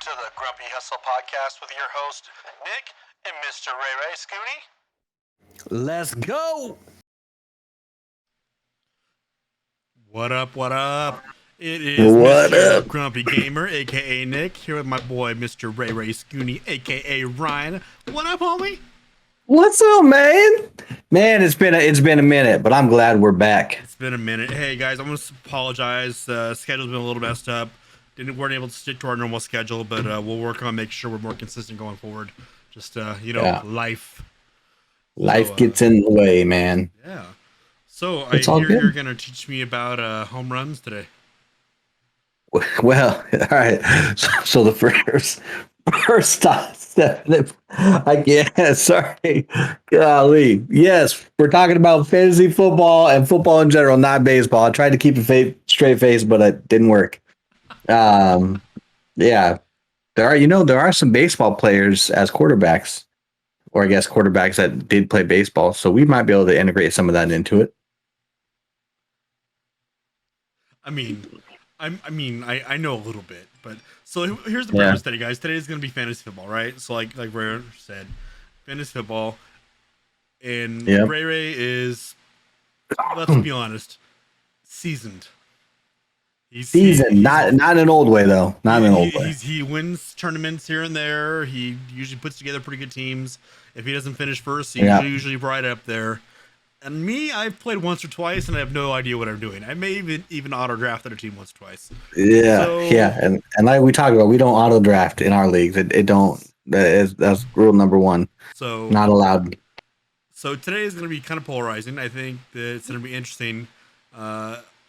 to the Grumpy Hustle podcast with your host, Nick and Mr. RayRay. Scooty? Let's go. What up, what up? It is What Mr. up? Grumpy Gamer, a.k.a. Nick, here with my boy, Mr. RayRay Scooney, a.k.a. Ryan. What up, homie? What's up, man? Man, it's been a minute, but I'm glad we're back. It's been a minute. Hey, guys, I want to apologize. Schedule's been a little messed up. Weren't able to stick to our normal schedule, but we'll work on making sure we're more consistent going forward. Just, life. Life gets in the way, man. Yeah. So It's I all hear good. you're going to teach me about home runs today. Well, all right. So the first step, I guess. Sorry, golly. Yes, we're talking about fantasy football and football in general, not baseball. I tried to keep a straight face, but it didn't work. Yeah, there are some baseball players as quarterbacks, or I guess quarterbacks that did play baseball. So we might be able to integrate some of that into it. I know a little bit, but so here's the Yeah. premise today, guys. Today is going to be fantasy football, right? So like Ray said, fantasy football, and Yep. Ray is, let's be honest, seasoned. He's Season, not in an old way though. Not in an old way. He wins tournaments here and there. He usually puts together pretty good teams. If he doesn't finish first, he's usually right up there. And me, I've played once or twice, and I have no idea what I'm doing. I may even auto drafted a team once or twice. Yeah, So- yeah, and like we talked about, we don't auto draft in our leagues. It don't. That's rule number one. So Not allowed. So today is going to be kind of polarizing. I think that it's going to be interesting.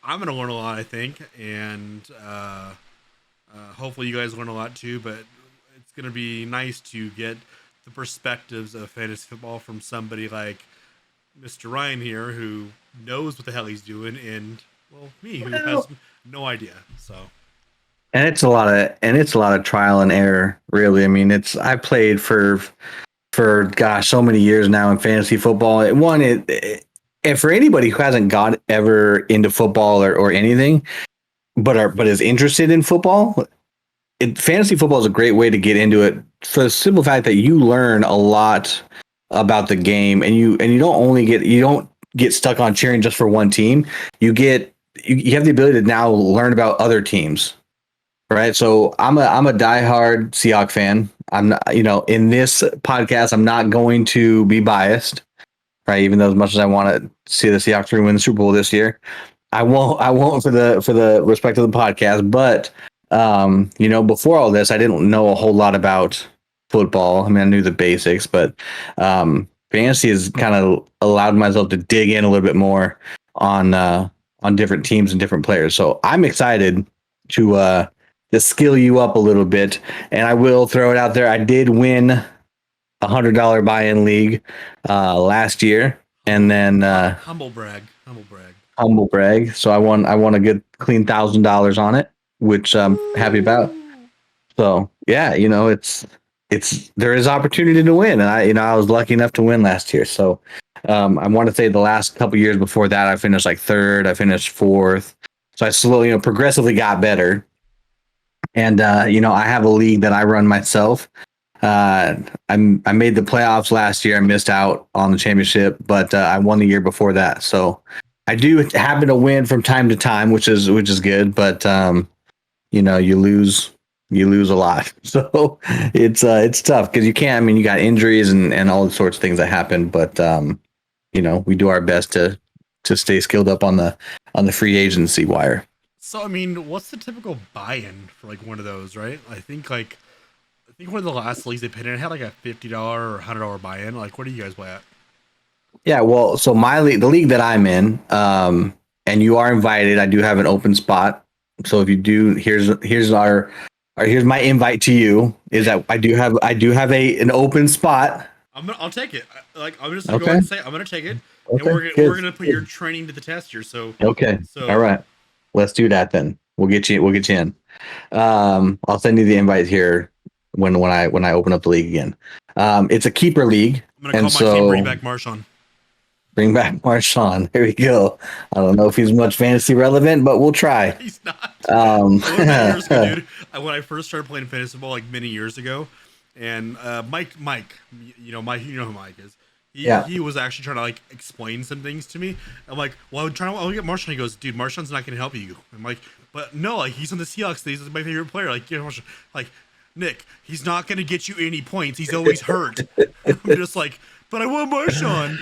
I'm going to learn a lot, I think, and hopefully you guys learn a lot too. But it's going to be nice to get the perspectives of fantasy football from somebody like Mr. Ryan here, who knows what the hell he's doing, and me, who has no idea. So, And it's a lot of trial and error, really. I mean, I played for gosh, so many years now in fantasy football. And for anybody who hasn't got ever into football or anything, but is interested in football, fantasy football is a great way to get into it for the simple fact that you learn a lot about the game, and you don't get stuck on cheering just for one team. You have the ability to now learn about other teams. Right. So I'm a diehard Seahawks fan. I'm not, in this podcast, I'm not going to be biased. Right. Even though as much as I want to see the Seahawks win the Super Bowl this year, I won't for the respect of the podcast. But, before all this, I didn't know a whole lot about football. I mean, I knew the basics, but fantasy has kind of allowed myself to dig in a little bit more on different teams and different players. So I'm excited to skill you up a little bit. And I will throw it out there. I did win $100 buy-in league last year, and then humble brag. So I won a good clean $1,000 on it, which I'm happy about. So yeah, there is opportunity to win, and I was lucky enough to win last year. So I want to say the last couple years before that, I finished like third. I finished fourth. So I slowly, progressively got better. And I have a league that I run myself. I made the playoffs last year. I missed out on the championship, but I won the year before that. So I do happen to win from time to time, which is good. But you lose a lot. So it's tough because you can't. I mean, you got injuries and all sorts of things that happen. But we do our best to stay skilled up on the free agency wire. So, I mean, what's the typical buy-in for like one of those, right? I think one of the last leagues they paid in had like a $50 or $100 buy-in. Like, what do you guys play at? Yeah, well, so my league, the league that I'm in, and you are invited. I do have an open spot. So if you do, here's my invite to you is that I do have an open spot. I'll take it. I'm just gonna go ahead and say I'm gonna take it, Okay, and we're gonna put your training to the test here. So okay, so all right, let's do that then. We'll get you in. I'll send you the invite here when I open up the league again. It's a keeper league. I'm gonna call my team bring back Marshawn. Bring back Marshawn. There we go. I don't know if he's much fantasy relevant, but we'll try. He's not. Um, I went years ago, dude. When I first started playing fantasy football, like many years ago, and Mike, Mike, you know who Mike is. Yeah. He was actually trying to like explain some things to me. I'm like, well, I'll get Marshawn. He goes, dude, Marshawn's not going to help you. I'm like, but no, like he's on the Seahawks. He's my favorite player. Like, you know, like Nick, he's not going to get you any points. He's always hurt. I'm just like, but I want Marshawn.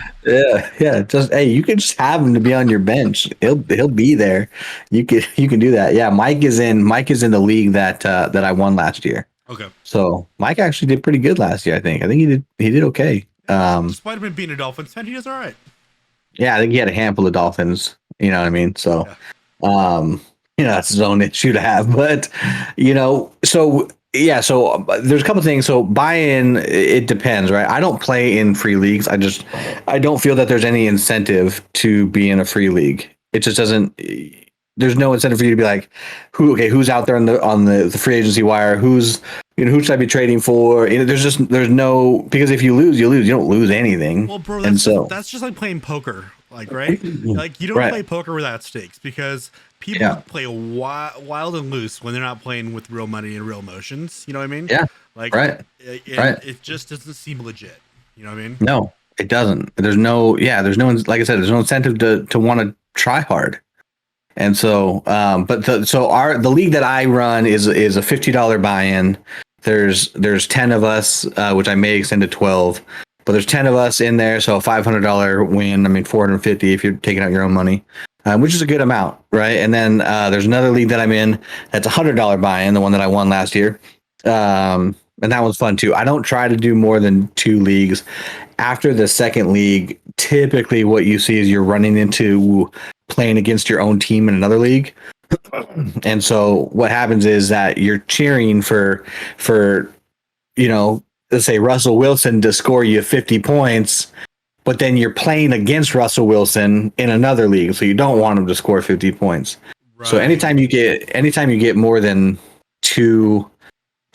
yeah. Just hey, you can just have him to be on your bench. He'll be there. You can do that. Yeah, Mike is in the league that I won last year. Okay. So Mike actually did pretty good last year. I think he did okay. Despite him being a Dolphins fan, he does all right. Yeah, I think he had a handful of Dolphins. You know what I mean? So, that's his own issue to have. But, so yeah, so there's a couple things. So buy-in, it depends, right? I don't play in free leagues. I don't feel that there's any incentive to be in a free league. It just doesn't. There's no incentive for you to be like, who's out there on the free agency wire? Who should I be trading for? There's no, because if you lose, you lose. You don't lose anything. Well, bro, that's just like playing poker, like, right? Like you don't play poker without stakes because people play wild and loose when they're not playing with real money and real emotions. You know what I mean? Yeah. Like, it just doesn't seem legit. You know what I mean? No, it doesn't. There's no, like I said, there's no incentive to want to try hard. And so, the league that I run is a $50 buy-in. There's 10 of us, which I may extend to 12, but there's 10 of us in there. So a $500 win. I mean, 450 if you're taking out your own money, which is a good amount, right? And then there's another league that I'm in that's $100 buy-in, the one that I won last year. And that one's fun too. I don't try to do more than 2 leagues. After the second league, typically what you see is you're running into playing against your own team in another league. And so what happens is that you're cheering for let's say Russell Wilson to score you 50 points, but then you're playing against Russell Wilson in another league, so you don't want him to score 50 points. Right. So anytime you get more than two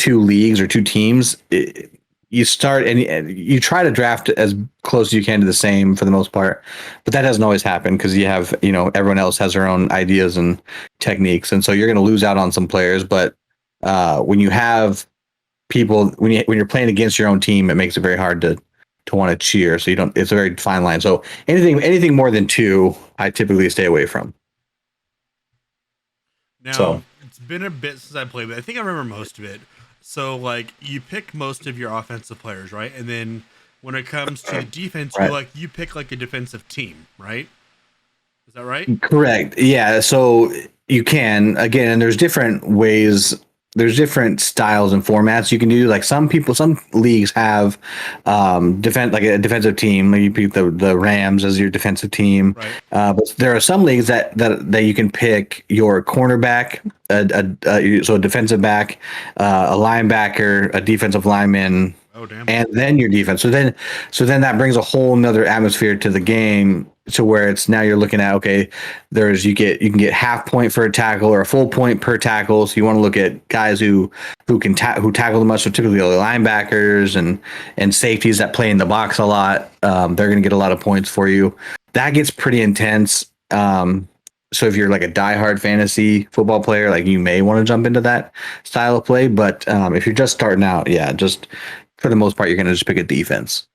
leagues or 2 teams, you start and you try to draft as close as you can to the same for the most part, but that doesn't always happen because you have, everyone else has their own ideas and techniques. And so you're going to lose out on some players, but when you have people, when you're playing against your own team, it makes it very hard to want to cheer. So it's a very fine line. So anything more than 2, I typically stay away from. Now, it's been a bit since I played, but I think I remember most of it. So, like, you pick most of your offensive players, right? And then when it comes to defense, you pick like a defensive team, right? Is that right? Correct. Yeah. So you can, again, and there's different ways. There's different styles and formats you can do. Like some leagues have like a defensive team. You pick the Rams as your defensive team. Right. But there are some leagues that you can pick your cornerback, so a defensive back, a linebacker, a defensive lineman. Oh, damn. And then your defense. So then that brings a whole nother atmosphere to the game, to where it's now you're looking at, okay, you can get half point for a tackle or a full point per tackle. So you want to look at guys who tackle the most, so typically linebackers and safeties that play in the box a lot. They're going to get a lot of points for you. That gets pretty intense. So if you're like a diehard fantasy football player, like you may want to jump into that style of play. But if you're just starting out, just for the most part, you're going to just pick a defense.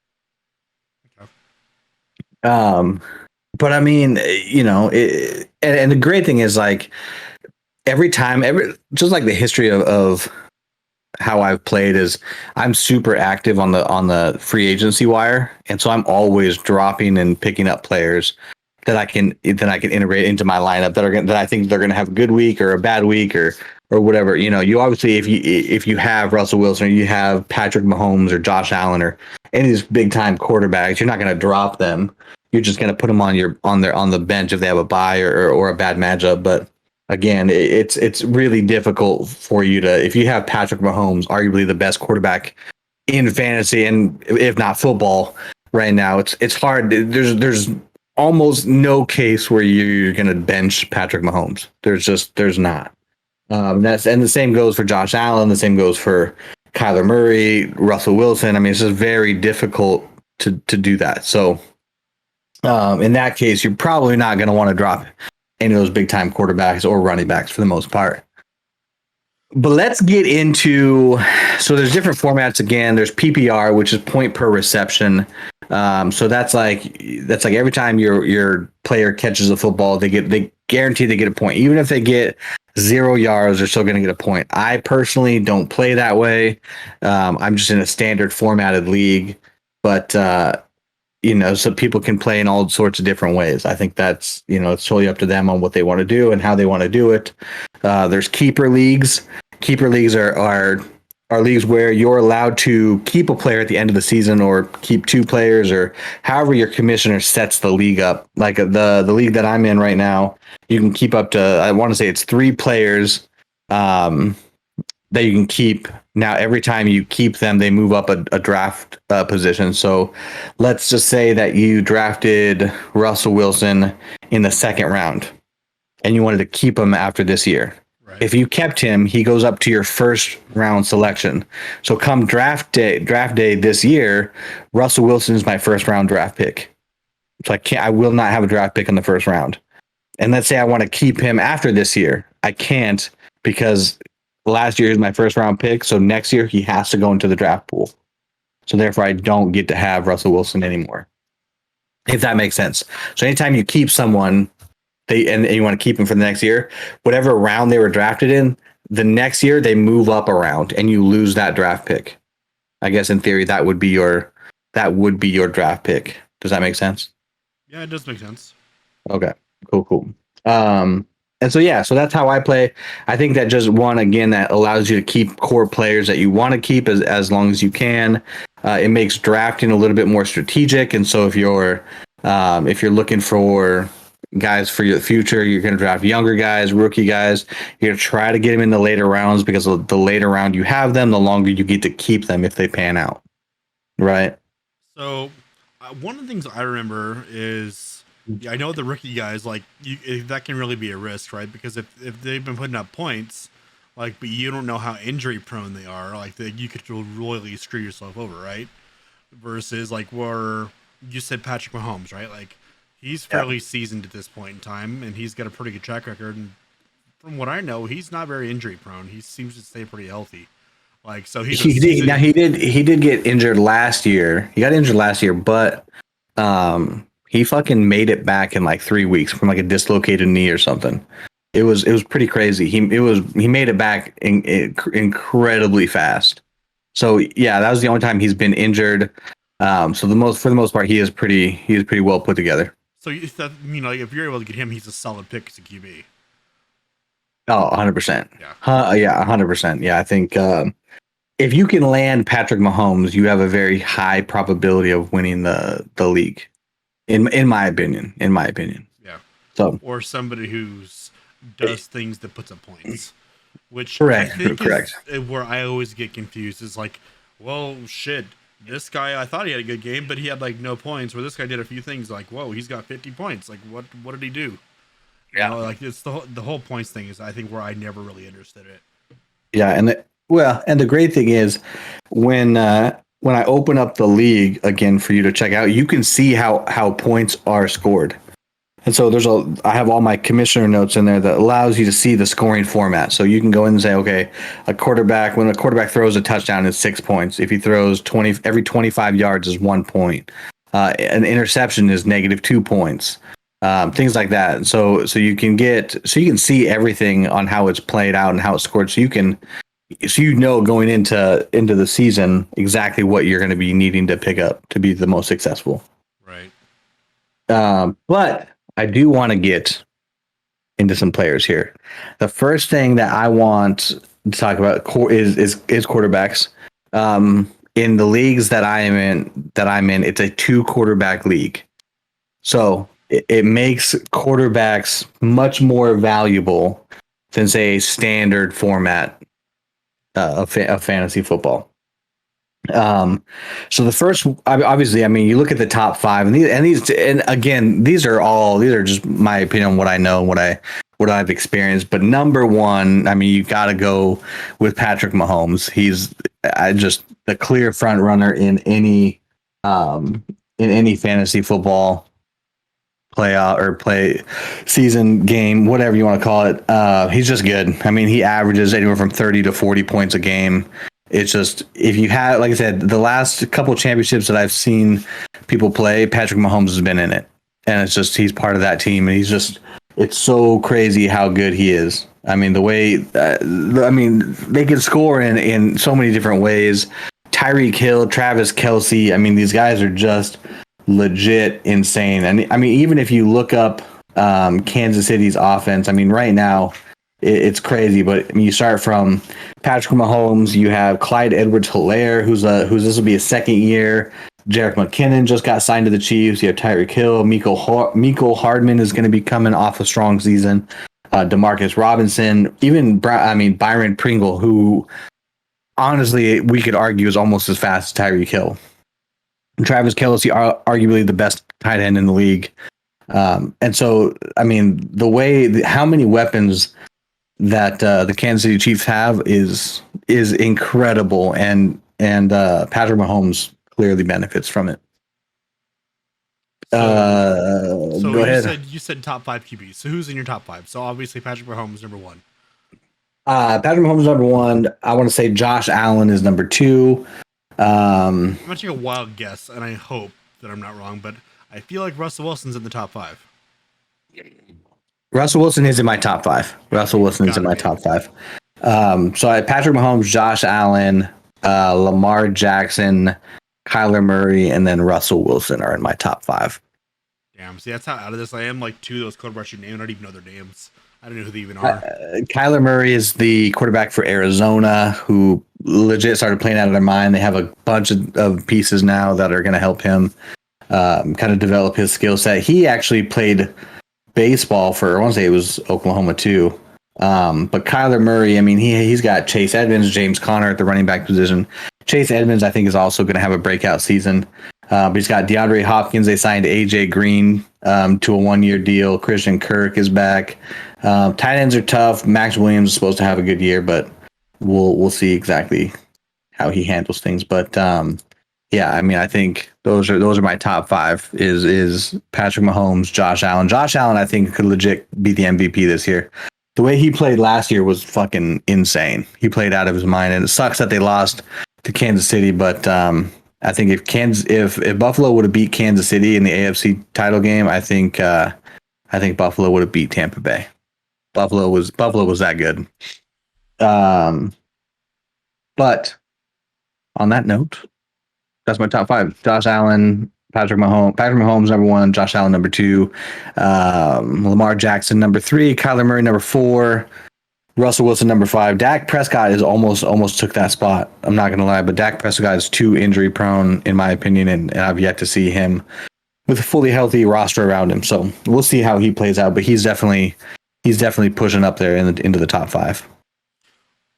Okay. But I mean, and the great thing is, like, just like the history of how I've played is I'm super active on the free agency wire. And so I'm always dropping and picking up players that I can integrate into my lineup that I think they're going to have a good week or a bad week or whatever. You obviously, if you have Russell Wilson or you have Patrick Mahomes or Josh Allen or any of these big time quarterbacks, you're not going to drop them. You're just going to put them on the bench if they have a bye or a bad matchup. But again, it's really difficult for you to, if you have Patrick Mahomes, arguably the best quarterback in fantasy and if not football right now, it's hard. There's almost no case where you're going to bench Patrick Mahomes. There's not. And the same goes for Josh Allen. The same goes for Kyler Murray, Russell Wilson. I mean, it's just very difficult to do that. So, In that case, you're probably not going to want to drop any of those big time quarterbacks or running backs for the most part. But let's get into, so there's different formats again. There's PPR, which is point per reception. So that's like every time your player catches a football, they guarantee they get a point. Even if they get 0 yards, they're still going to get a point. I personally don't play that way. I'm just in a standard formatted league, but so people can play in all sorts of different ways. I think that's, it's totally up to them on what they want to do and how they want to do it. There's keeper leagues. Keeper leagues are leagues where you're allowed to keep a player at the end of the season or keep 2 players or however your commissioner sets the league up. Like the league that I'm in right now, you can keep up to, I want to say it's 3 players that you can keep. Now, every time you keep them, they move up a draft position. So let's just say that you drafted Russell Wilson in the 2nd round and you wanted to keep him after this year. Right. If you kept him, he goes up to your 1st round selection. So come draft day this year, Russell Wilson is my 1st round draft pick. So I will not have a draft pick in the 1st round. And let's say I want to keep him after this year. I can't, because last year is my 1st round pick. So next year he has to go into the draft pool. So therefore I don't get to have Russell Wilson anymore. If that makes sense. So anytime you keep someone, and you want to keep them for the next year, whatever round they were drafted in, the next year they move up a round and you lose that draft pick. I guess in theory that would be your draft pick. Does that make sense? Yeah, it does make sense. Okay, cool. And so that's how I play. I think that just that allows you to keep core players that you want to keep as long as you can. It makes drafting a little bit more strategic. And so if you're looking for guys for your future, you're going to draft younger guys, rookie guys. You're going to try to get them in the later rounds, because the later round you have them, the longer you get to keep them if they pan out. Right. So one of the things I remember is, I know the rookie guys, like, that can really be a risk, right? Because if they've been putting up points, like, but you don't know how injury prone they are, like, you could really screw yourself over, right? Versus like where you said Patrick Mahomes, right? Like, he's fairly seasoned at this point in time, and he's got a pretty good track record. And from what I know, he's not very injury prone. He seems to stay pretty healthy. Like, so he did get injured last year. He got injured last year, but he fucking made it back in like 3 weeks from like a dislocated knee or something. It was pretty crazy. He made it back incredibly fast. So yeah, that was the only time he's been injured. So for the most part, he is pretty well put together. So if you're able to get him, he's a solid pick as a QB. Oh, 100%. Yeah. 100%. Yeah, I think if you can land Patrick Mahomes, you have a very high probability of winning the league. In my opinion. Yeah. So, or somebody who's does things that puts up points, which correct. Is where I always get confused. Is like, well, shit. This guy, I thought he had a good game, but he had like no points. Where this guy did a few things, like, whoa, he's got 50 points. Like, what did he do? Yeah, like it's the whole points thing is, I think, where I never really understood it. Yeah, and the great thing is when I open up the league again for you to check out, you can see how points are scored. And so I have all my commissioner notes in there that allows you to see the scoring format. So you can go in and say, okay, when a quarterback throws a touchdown, it's 6 points. If he throws every 25 yards is 1 point. An interception is -2 points. Things like that. So you can see everything on how it's played out and how it's scored. So going into the season exactly what you're going to be needing to pick up to be the most successful. Right. But I do want to get into some players here. The first thing that I want to talk about is quarterbacks. In the leagues that I'm in, it's a 2 quarterback league. So it makes quarterbacks much more valuable than, say, a standard format of fantasy football. So the first, obviously, I mean, you look at the top 5, and again, these are just my opinion on what I know, what I've experienced. But number 1, I mean, you got to go with Patrick Mahomes. He's just the clear front runner in any fantasy football playoff or play season game, whatever you want to call it. He's just good. I mean, he averages anywhere from 30 to 40 points a game. It's just, if you have, like I said, the last couple championships that I've seen people play, Patrick Mahomes has been in it. And it's just, he's part of that team. And he's just, it's so crazy how good he is. I mean, the way, they can score in so many different ways. Tyreek Hill, Travis Kelce. I mean, these guys are just legit insane. And I mean, even if you look up Kansas City's offense, I mean, right now it's crazy. But I mean, you start from Patrick Mahomes, you have Clyde Edwards-Helaire, who's this will be his second year. Jerick McKinnon just got signed to the Chiefs. You have Tyreek Hill, Mecole Hardman is going to be coming off a strong season. Demarcus Robinson, even Byron Pringle, who honestly we could argue is almost as fast as Tyreek Hill. Travis Kelce, arguably the best tight end in the league. And so, I mean, how many weapons that the Kansas City Chiefs have is incredible, and Patrick Mahomes clearly benefits from it. So Go ahead. You said top 5 QBs. So who's in your top 5? So obviously Patrick Mahomes number 1. Patrick Mahomes number 1. I want to say Josh Allen is number 2. I'm gonna take a wild guess, and I hope that I'm not wrong, but I feel like Russell Wilson's in the top 5. Russell Wilson is in my top 5. Top 5. So I had Patrick Mahomes, Josh Allen, Lamar Jackson, Kyler Murray, and then Russell Wilson are in my top 5. Damn, see, that's how out of this I am. Like 2 of those quarterbacks you named, I don't even know their names. I don't know who they even are. Kyler Murray is the quarterback for Arizona, who legit started playing out of their mind. They have a bunch of pieces now that are going to help him kind of develop his skill set. He actually played baseball for, I want to say it was Oklahoma too. But Kyler Murray, I mean, he's got Chase Edmonds, James Conner at the running back position. Chase Edmonds, I think, is also going to have a breakout season. But he's got DeAndre Hopkins. They signed AJ Green to a 1-year deal. Christian Kirk is back. Tight ends are tough. Max Williams is supposed to have a good year, but we'll see exactly how he handles things. But yeah, I mean, I think those are my top 5. Is Patrick Mahomes, Josh Allen. Josh Allen, I think, could legit be the MVP this year. The way he played last year was fucking insane. He played out of his mind, and it sucks that they lost to Kansas City. But I think if Buffalo would have beat Kansas City in the AFC title game, I think Buffalo would have beat Tampa Bay. Buffalo was that good. But on that note, that's my top 5. Josh Allen, Patrick Mahomes number 1, Josh Allen number 2, Lamar Jackson number 3, Kyler Murray number 4, Russell Wilson number 5. Dak Prescott is almost took that spot. I'm not gonna lie, but Dak Prescott is too injury prone in my opinion, and I've yet to see him with a fully healthy roster around him. So we'll see how he plays out, but he's definitely pushing up there into the top 5.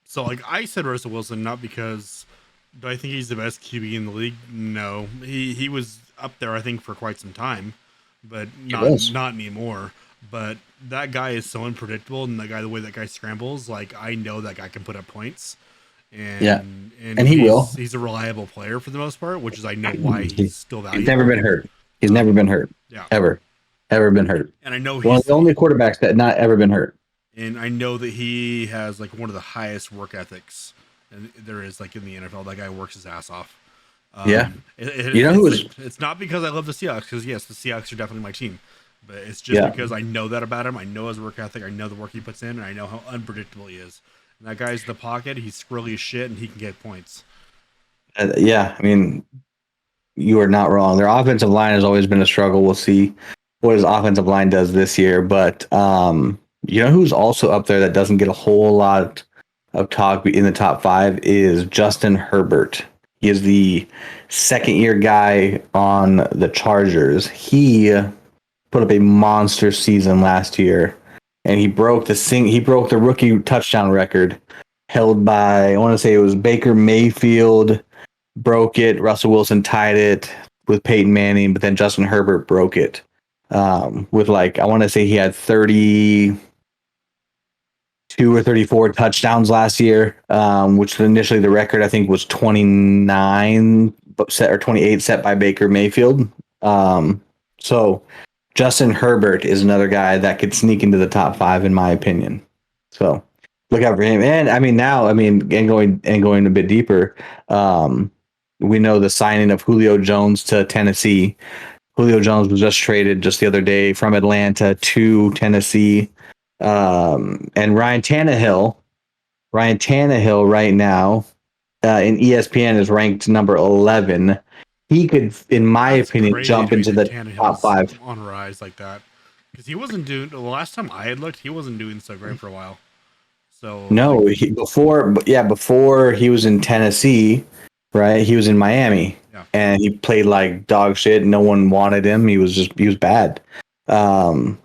So like I said Russell Wilson, not because do I think he's the best QB in the league? No. He was up there I think for quite some time, but not anymore. But that guy is so unpredictable, and the way that guy scrambles, like I know that guy can put up points. And he will. He's a reliable player for the most part, which is I know why he's still valuable. He's never been hurt. He's never been hurt. Yeah. Ever been hurt. And I know he's one of the only quarterbacks that not ever been hurt. And I know that he has like one of the highest work ethics there is like in the NFL. That guy works his ass off. It's not because I love the Seahawks, because yes, the Seahawks are definitely my team, but it's just because I know that about him. I know his work ethic. I know the work he puts in, and I know how unpredictable he is. And that guy's in the pocket. He's squirrely as shit, and he can get points. I mean, you are not wrong. Their offensive line has always been a struggle. We'll see what his offensive line does this year, but you know who's also up there that doesn't get a whole lot of talk in the top 5 is Justin Herbert. He is the second-year guy on the Chargers. He put up a monster season last year, and he broke the rookie touchdown record held by, I want to say it was Baker Mayfield broke it. Russell Wilson tied it with Peyton Manning, but then Justin Herbert broke it with I want to say he had 32 or 34 touchdowns last year, which initially the record I think was 29 set or 28 set by Baker Mayfield. So Justin Herbert is another guy that could sneak into the top 5 in my opinion. So look out for him. And I mean, now, I mean, and going a bit deeper, we know the signing of Julio Jones to Tennessee. Julio Jones was just traded just the other day from Atlanta to Tennessee. And Ryan Tannehill right now in ESPN is ranked number 11. He could, in my opinion, Crazy jump to me into that the top Tannehill's 5. on a rise like that, because he wasn't doing. The last time I had looked, he wasn't doing so great for a while. So No, like, before he was in Tennessee, right? He was in Miami, yeah, and he played like dog shit. No one wanted him. He was bad. Um,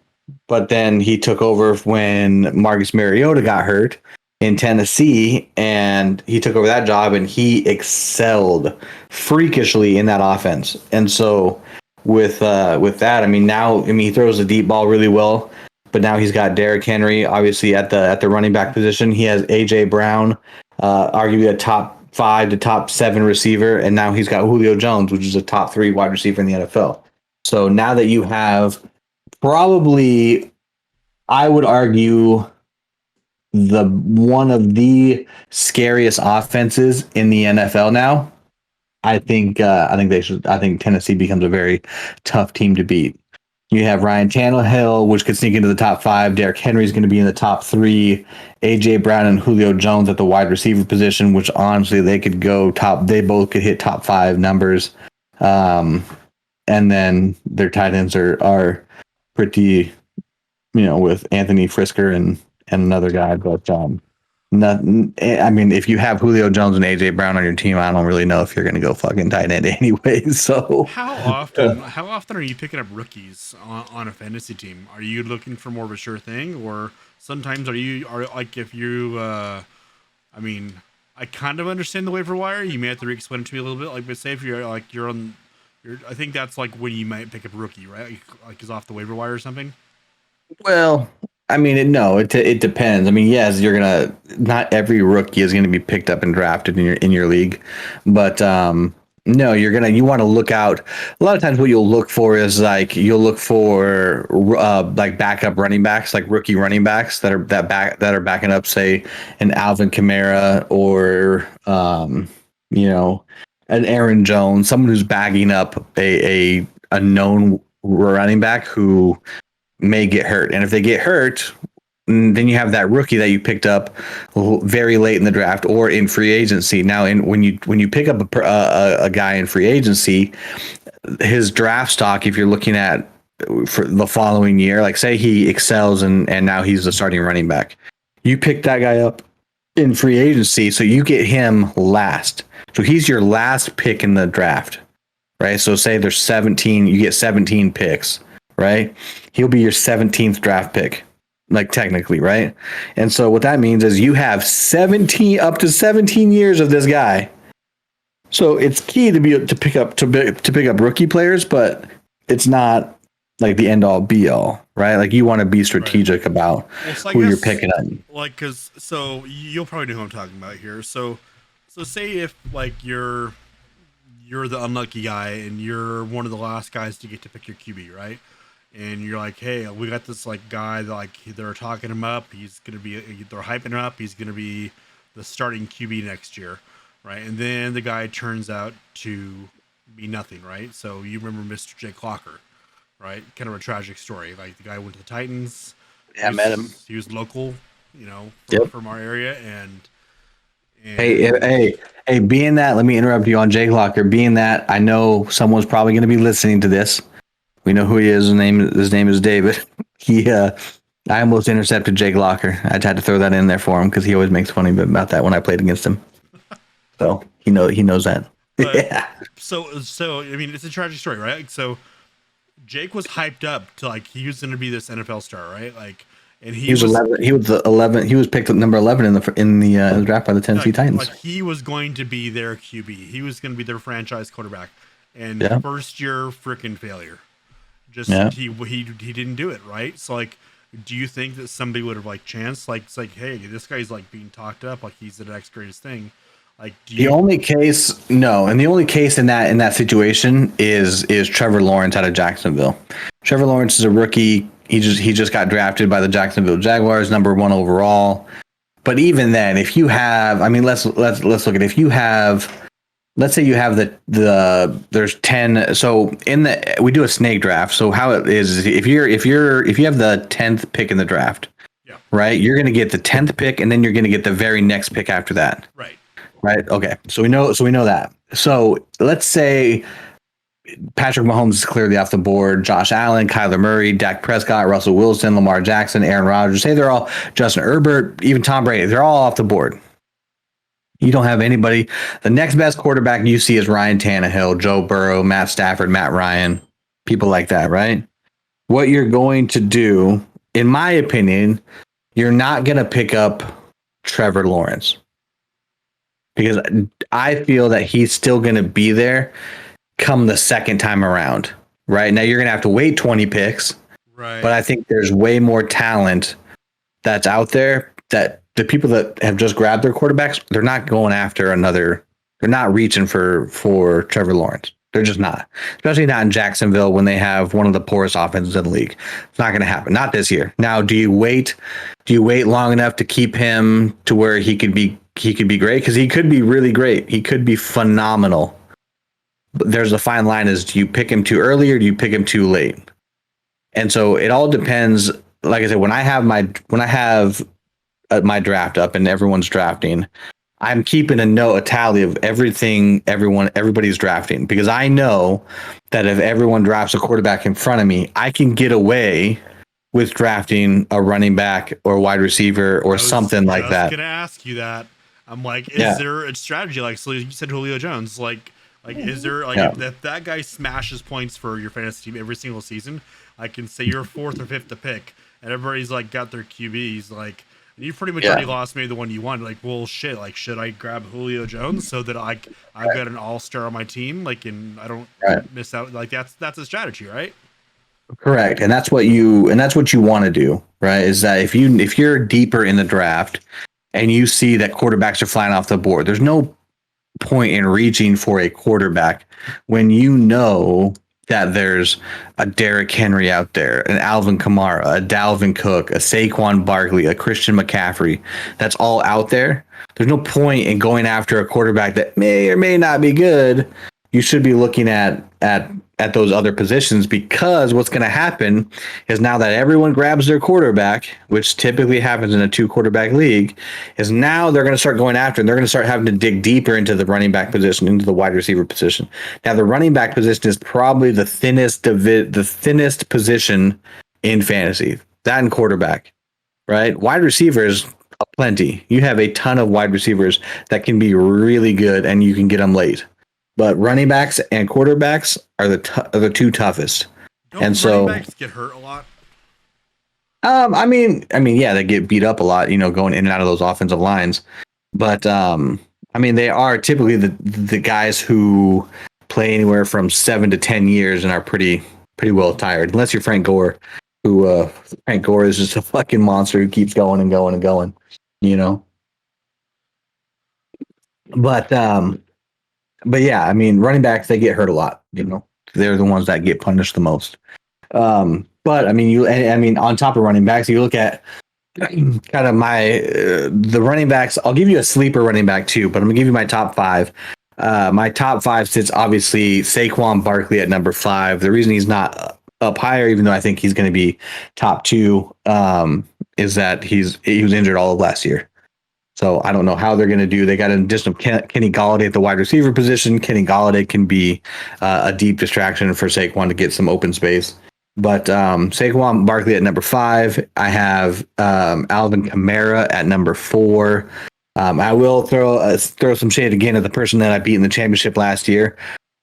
but then he took over when Marcus Mariota got hurt in Tennessee, and he took over that job, and he excelled freakishly in that offense. And so with that, I mean, now, I mean, he throws the deep ball really well. But now he's got Derrick Henry, obviously at the running back position. He has AJ Brown, arguably a top 5 to top 7 receiver, and now he's got Julio Jones, which is a top 3 wide receiver in the NFL. So now that you have probably, I would argue, the one of the scariest offenses in the NFL now. I think Tennessee becomes a very tough team to beat. You have Ryan Tannehill, which could sneak into the top 5. Derrick Henry's going to be in the top 3. AJ Brown and Julio Jones at the wide receiver position, which honestly they could go top. They both could hit top 5 numbers. And then their tight ends are pretty, with Anthony Frisker and another guy, but nothing. I mean, if you have Julio Jones and AJ Brown on your team, I don't really know if you're going to go fucking tight end anyway. So how often are you picking up rookies on a fantasy team? Are you looking for more of a sure thing, or sometimes are like, if you I mean, I kind of understand the waiver wire. You may have to re-explain it to me a little bit. Like, but say if you're on, I think that's like when you might pick up a rookie, right? Like is off the waiver wire or something. Well, I mean, it depends. I mean, yes, not every rookie is gonna be picked up and drafted in your league, but no, you want to look out. A lot of times, what you'll look for is like you'll look for like backup running backs, like rookie running backs that are backing up, say, an Alvin Kamara or an Aaron Jones, someone who's bagging up a known running back who may get hurt. And if they get hurt, then you have that rookie that you picked up very late in the draft or in free agency. Now, when you pick up a guy in free agency, his draft stock, if you're looking at for the following year, like say he excels and now he's the starting running back, you pick that guy up in free agency, so you get him last. So he's your last pick in the draft, right? So say there's 17, you get 17 picks, right? He'll be your 17th draft pick, like technically, right? And so what that means is you have up to 17 years of this guy. So it's key to pick up rookie players, but it's not like the end all be all, right? Like you want to be strategic about who you're picking up. Like, cause so you'll probably know who I'm talking about here. So say if like you're the unlucky guy and you're one of the last guys to get to pick your QB, right? And you're like, hey, we got this like guy that like they're talking him up. They're hyping him up. He's gonna be the starting QB next year, right? And then the guy turns out to be nothing, right? So you remember Mr. Jake Locker, right? Kind of a tragic story. Like the guy went to the Titans. Yeah, I met him. He was local, from our area, and hey, being that, let me interrupt you on Jake Locker. Being that, I know someone's probably going to be listening to this. We know who he is. His name is David. I almost intercepted Jake Locker. I had to throw that in there for him because he always makes fun of me about that when I played against him. So he knows that. But, yeah. So I mean, it's a tragic story, right? So Jake was hyped up to like he was going to be this NFL star, right? Like, and he was 11. He was 11. He was picked at number 11 in the draft by the Tennessee Titans. Like he was going to be their QB. He was going to be their franchise quarterback. And first year freaking failure. He didn't do it, right? So like, do you think that somebody would have like chanced, like it's like, hey, this guy's like being talked up, like he's the next greatest thing? Like, do The you? only case, no, and the only case in that situation is Trevor Lawrence out of Jacksonville. Trevor Lawrence is a rookie. He just got drafted by the Jacksonville Jaguars, number 1 overall. But even then, if you have, I mean, let's look at, if you have, let's say you have there's 10. So we do a snake draft. So how it is, if you have the 10th pick in the draft, Yeah. right, you're going to get the 10th pick, and then you're going to get the very next pick after that. Right. Right. Okay. So we know that. So let's say Patrick Mahomes is clearly off the board. Josh Allen, Kyler Murray, Dak Prescott, Russell Wilson, Lamar Jackson, Aaron Rodgers. Say they're all, Justin Herbert, even Tom Brady. They're all off the board. You don't have anybody. The next best quarterback you see is Ryan Tannehill, Joe Burrow, Matt Stafford, Matt Ryan, people like that, right? What you're going to do, in my opinion, you're not going to pick up Trevor Lawrence, because I feel that he's still going to be there come the second time around. Right now, you're going to have to wait 20 picks, Right. but I think there's way more talent that's out there, that the people that have just grabbed their quarterbacks, they're not going after another. They're not reaching for Trevor Lawrence. They're just not, especially not in Jacksonville when they have one of the poorest offenses in the league. It's not going to happen. Not this year. Now, do you wait long enough to keep him to where he could be great? Because he could be really great. He could be phenomenal. But there's a fine line: is do you pick him too early or do you pick him too late? And so it all depends. Like I said, when I have my draft up and everyone's drafting, I'm keeping a tally of everybody's drafting, because I know that if everyone drafts a quarterback in front of me, I can get away with drafting a running back or wide receiver or something like that. I was gonna ask you that. I'm like, is there a strategy? Like, so you said Julio Jones. Like, is there if that guy smashes points for your fantasy team every single season? I can say you're 4th or 5th to pick, and everybody's like got their QBs. Like, you pretty much already lost maybe the one you wanted. Like, well, shit. Like, should I grab Julio Jones so that I've got an all-star on my team? Like, and I don't miss out. Like, that's a strategy, right? Correct. And that's what you want to do, right? Is that if you're deeper in the draft and you see that quarterbacks are flying off the board, there's no point in reaching for a quarterback when you know that there's a Derrick Henry out there, an Alvin Kamara, a Dalvin Cook, a Saquon Barkley, a Christian McCaffrey. That's all out there. There's no point in going after a quarterback that may or may not be good. You should be looking at those other positions, because what's going to happen is, now that everyone grabs their quarterback, which typically happens in a 2-quarterback league, is now they're going to start going after, and they're going to start having to dig deeper into the running back position, into the wide receiver position. Now, the running back position is probably the thinnest position in fantasy. That and quarterback, right? Wide receivers, plenty. You have a ton of wide receivers that can be really good, and you can get them late. But running backs and quarterbacks are the two toughest. Don't and so running backs get hurt a lot? I mean, yeah, they get beat up a lot, going in and out of those offensive lines. But I mean, they are typically the guys who play anywhere from 7 to 10 years and are pretty well tired, unless you're Frank Gore, who Frank Gore is just a fucking monster who keeps going and going and going, But yeah, I mean, running backs, they get hurt a lot. They're the ones that get punished the most. But I mean, on top of running backs, you look at kind of the running backs. I'll give you a sleeper running back too, but I'm gonna give you my top 5. My top 5 sits obviously Saquon Barkley at number 5. The reason he's not up higher, even though I think he's going to be top 2, is that he was injured all of last year. So I don't know how they're going to do. They got an addition of Kenny Golladay at the wide receiver position. Kenny Golladay can be a deep distraction for Saquon to get some open space. But Saquon Barkley at number 5. I have Alvin Kamara at number 4. I will throw some shade again at the person that I beat in the championship last year.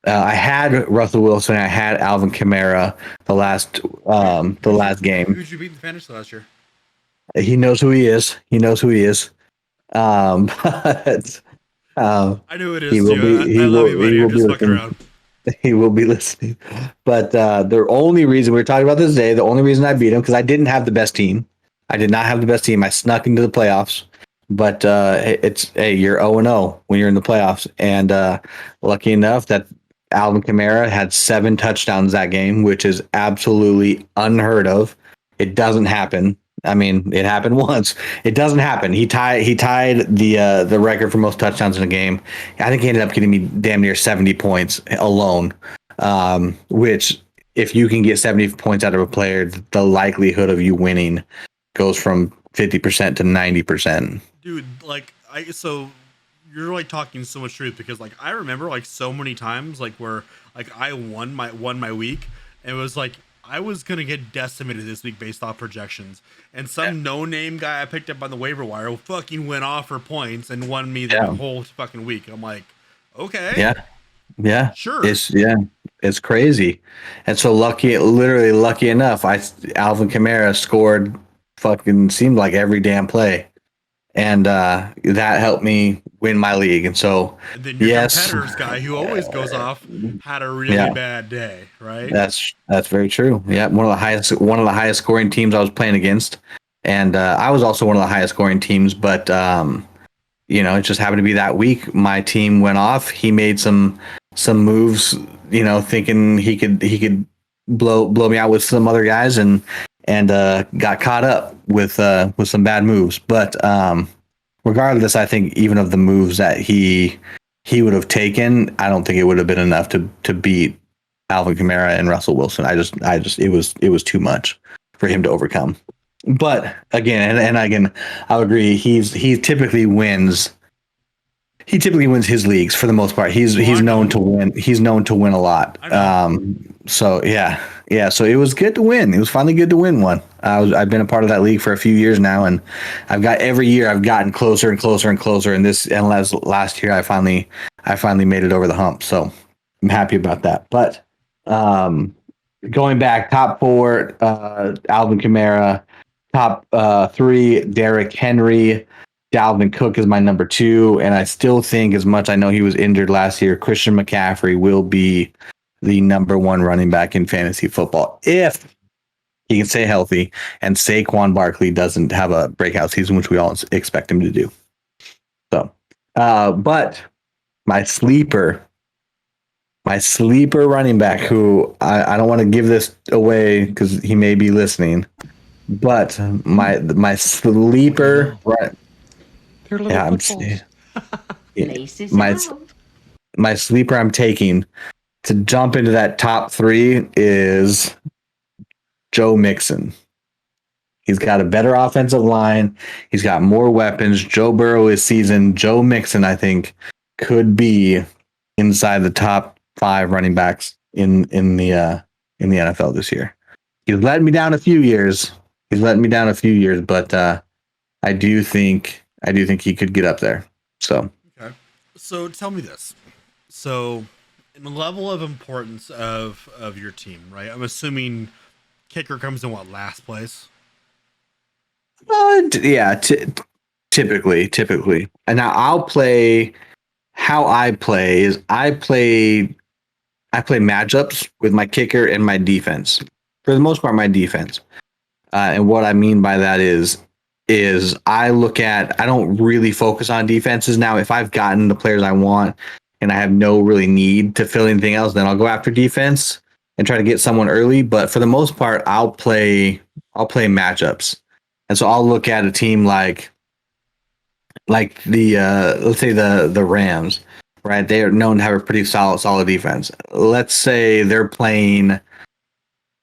I had Russell Wilson. I had Alvin Kamara the last game. Who'd you beat in the fantasy last year? He knows who he is. But I know it is too. I love you, buddy. I'm just fucking around. He will be listening. But the only reason we were talking about this today, the only reason I beat him, because I didn't have the best team. I did not have the best team. I snuck into the playoffs. But it's hey, you're 0-0 when you're in the playoffs, and lucky enough that Alvin Kamara had 7 touchdowns that game, which is absolutely unheard of. It doesn't happen. I mean, it happened once. It doesn't happen. He tied the record for most touchdowns in a game. I think he ended up getting me damn near 70 points alone. Which if you can get 70 points out of a player, the likelihood of you winning goes from 50% to 90%. Dude, like so you're like talking so much truth because like I remember like so many times like where like I won my week and it was like I was gonna get decimated this week based off projections, and some no name guy I picked up on the waiver wire fucking went off for points and won me the whole fucking week. I'm like, okay, yeah, sure, it's crazy. And so literally lucky enough, Alvin Kamara scored fucking seemed like every damn play, and that helped me win my league. And so, and then your competitors guy who always goes off had a really bad day, right? That's very true. Yeah, one of the highest scoring teams I was playing against, and I was also one of the highest scoring teams. But it just happened to be that week my team went off. He made some moves, thinking he could blow me out with some other guys, and got caught up with some bad moves. But regardless, I think even of the moves that he would have taken, I don't think it would have been enough to beat Alvin Kamara and Russell Wilson. I just it was too much for him to overcome. But again, and again, I'll agree. He typically wins. He typically wins his leagues for the most part. He's known to win. He's known to win a lot. So yeah. So it was good to win. It was finally good to win one. I've been a part of that league for a few years now, and every year I've gotten closer and closer and closer. And last year I finally made it over the hump. So I'm happy about that. But going back, top 4, Alvin Kamara. Top 3, Derrick Henry. Dalvin Cook is my number 2, and I still think, as much I know he was injured last year, Christian McCaffrey will be the number 1 running back in fantasy football if he can stay healthy and Saquon Barkley doesn't have a breakout season, which we all expect him to do. So, but my sleeper running back, who I don't want to give this away because he may be listening, but my sleeper, right? My sleeper I'm taking to jump into that top 3 is Joe Mixon. He's got a better offensive line. He's got more weapons. Joe Burrow is seasoned. Joe Mixon, I think, could be inside the top 5 running backs in the NFL this year. He's let me down a few years. But I do think he could get up there. So okay. So tell me this. So in the level of importance of your team, right? I'm assuming kicker comes in last place. Yeah, typically. And now I'll play. How I play is I play matchups with my kicker and my defense. For the most part, my defense. And what I mean by that is I don't really focus on defenses. Now, if I've gotten the players I want and I have no really need to fill anything else, then I'll go after defense and try to get someone early. But for the most part, I'll play matchups. And so I'll look at a team like the let's say the Rams, right? They are known to have a pretty solid defense. Let's say they're playing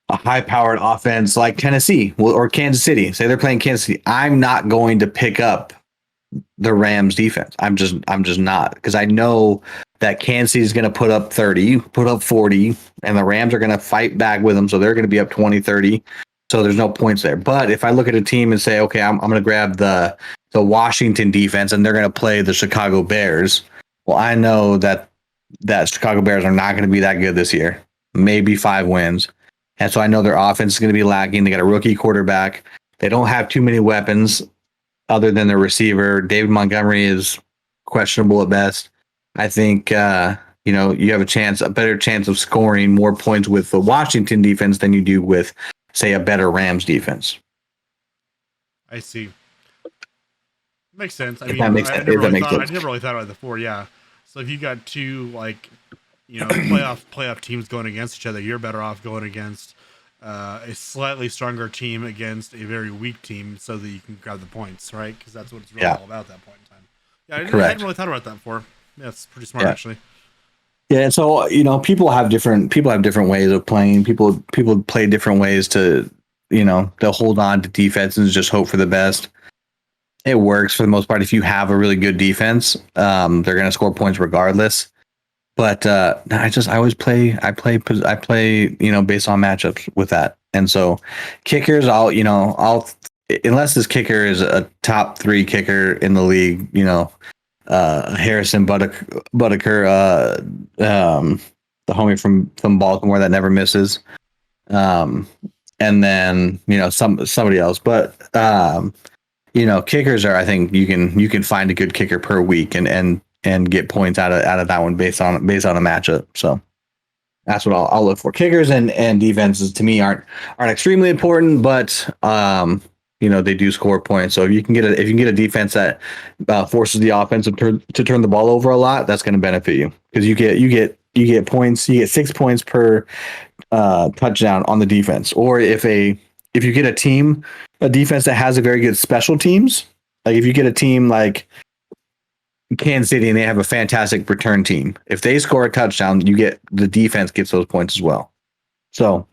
a high-powered offense like Tennessee or Kansas City. Say they're playing Kansas City. I'm not going to pick up the Rams defense. I'm just not, because I know that Kansas City is going to put up 30, put up 40, and the Rams are going to fight back with them. So they're going to be up 20, 30. So there's no points there. But if I look at a team and say, okay, I'm going to grab the Washington defense and they're going to play the Chicago Bears. Well, I know that Chicago Bears are not going to be that good this year. Maybe 5 wins. And so I know their offense is going to be lacking. They got a rookie quarterback. They don't have too many weapons other than their receiver. David Montgomery is questionable at best. I think you have a better chance of scoring more points with the Washington defense than you do with, say, a better Rams defense. I see. Makes sense. I If mean, that makes sense. If that makes I sense. never really thought about it before. Yeah. So if you got two like, playoff teams going against each other, you're better off going against a slightly stronger team against a very weak team, so that you can grab the points, right? Because that's what it's really Yeah. all about at that point in time. Yeah, I hadn't Correct. really thought about that before. Yeah, it's pretty smart Yeah. actually. Yeah, and so people have different ways of playing. People play different ways to they'll hold on to defense and just hope for the best. It works for the most part. If you have a really good defense, they're going to score points regardless. But I always play. I play based on matchups with that. And so kickers, I'll unless this kicker is a top 3 kicker in the league, Harrison Buttiker, the homie from Baltimore that never misses. And then somebody else, but kickers are, I think you can find a good kicker per week and get points out of that one based on a matchup. So that's what I'll look for. Kickers and defenses to me aren't extremely important, but they do score points. So if you can get a defense that forces the offense to turn the ball over a lot, that's going to benefit you, because you get points. You get 6 points per touchdown on the defense. Or if you get a defense that has a very good special teams, like if you get a team like Kansas City and they have a fantastic return team, if they score a touchdown, the defense gets those points as well. So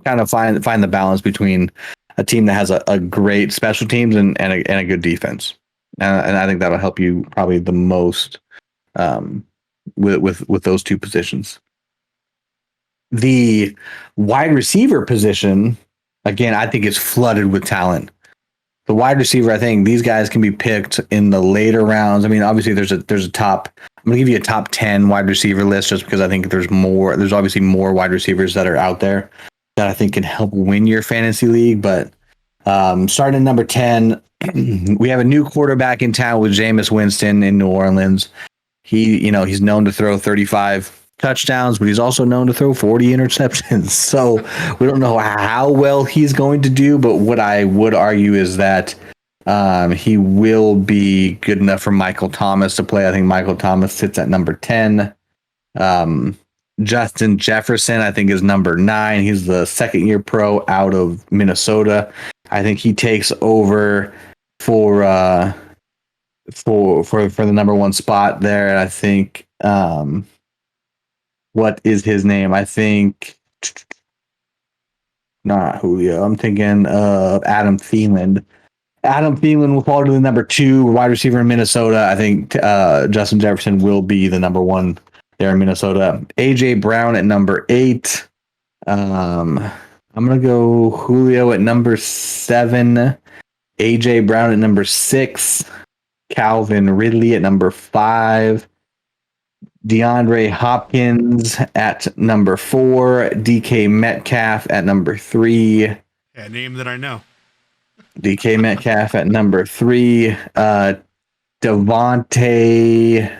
kind of find the balance between a team that has a great special teams and a good defense, and I think that'll help you probably the most with those two positions. The wide receiver position, again, I think is flooded with talent. The wide receiver, I think these guys can be picked in the later rounds. I mean, obviously there's a top. I'm gonna give you a top 10 wide receiver list just because I think there's more. There's obviously more wide receivers that are out there that I think can help win your fantasy league. But starting at number 10, we have a new quarterback in town with Jameis Winston in New Orleans. He's known to throw 35 touchdowns, but he's also known to throw 40 interceptions. So we don't know how well he's going to do, but what I would argue is that he will be good enough for Michael Thomas to play. I think Michael Thomas sits at number 10. Justin Jefferson, I think, is number 9. He's the second-year pro out of Minnesota. I think he takes over for the number 1 spot there. And I think what is his name? I think not Julio. I'm thinking of Adam Thielen. Adam Thielen will fall to the number 2 wide receiver in Minnesota. I think Justin Jefferson will be the number 1 there in Minnesota. AJ Brown at number 8. I'm gonna go Julio at number 7. AJ Brown at number 6. Calvin Ridley at number 5. DeAndre Hopkins at number 4. DK Metcalf at number 3. Yeah, name that I know. DK Metcalf at number 3. Devontae.